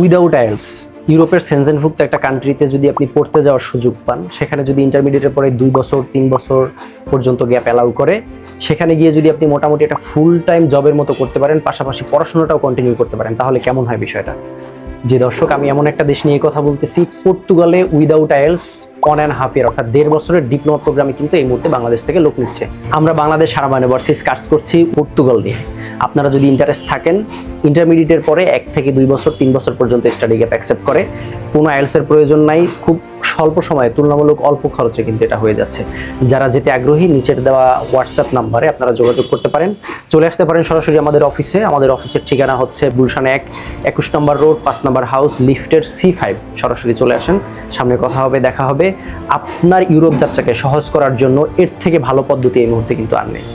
Without IELTS ইউরোপের সেনজেনভুক্ত একটা কান্ট্রিতে যদি আপনি পড়তে যাওয়ার সুযোগ পান, সেখানে যদি ইন্টারমিডিয়েটের পরে 2 বছর 3 বছর পর্যন্ত গ্যাপ অ্যালাউ করে, সেখানে গিয়ে যদি আপনি মোটামুটি একটা ফুল টাইম জবের মতো করতে পারেন, পাশাপাশি পড়াশোনাটাও কন্টিনিউ করতে পারেন, তাহলে কেমন হয় বিষয়টা? জি দর্শক, আমি এমন একটা দেশ নিয়ে কথা বলতেছি, পর্তুগালে উইদাউট আইএলস 1.5 ইয়ার অর্থাৎ 1.5 বছরের ডিপ্লোমা প্রোগ্রামে কিন্তু এই মুহূর্তে বাংলাদেশ থেকে লোক নিচ্ছে। আমরা বাংলাদেশ সারা ইউনিভার্সিটিজ কাজ করছি পর্তুগাল নিয়ে। আপনারা যদি ইন্টারেস্ট থাকেন, ইন্টারমিডিয়েটের পরে 1 থেকে 2 বছর 3 বছর পর্যন্ত স্টাডি গ্যাপ অ্যাকসেপ্ট করে, কোনো আইএলসের প্রয়োজন নাই, খুব স্বল্প সময়ে তুলনামূলক অল্প খরচে কিন্তু এটা হয়ে যাচ্ছে। যারা যেতে আগ্রহী, নিচের দেওয়া হোয়াটসঅ্যাপ নাম্বারে আপনারা যোগাযোগ করতে পারেন, চলে আসতে পারেন সরাসরি আমাদের অফিসে। আমাদের অফিসের ঠিকানা হচ্ছে গুলশান 1, 21 নম্বর রোড, 5 নম্বর হাউস, লিফটের C5। সরাসরি চলে আসেন, সামনে কথা হবে, দেখা হবে। আপনার ইউরোপ যাত্রাকে সহজ করার জন্য এর থেকে ভালো পদ্ধতি এই মুহূর্তে কিন্তু আর নেই।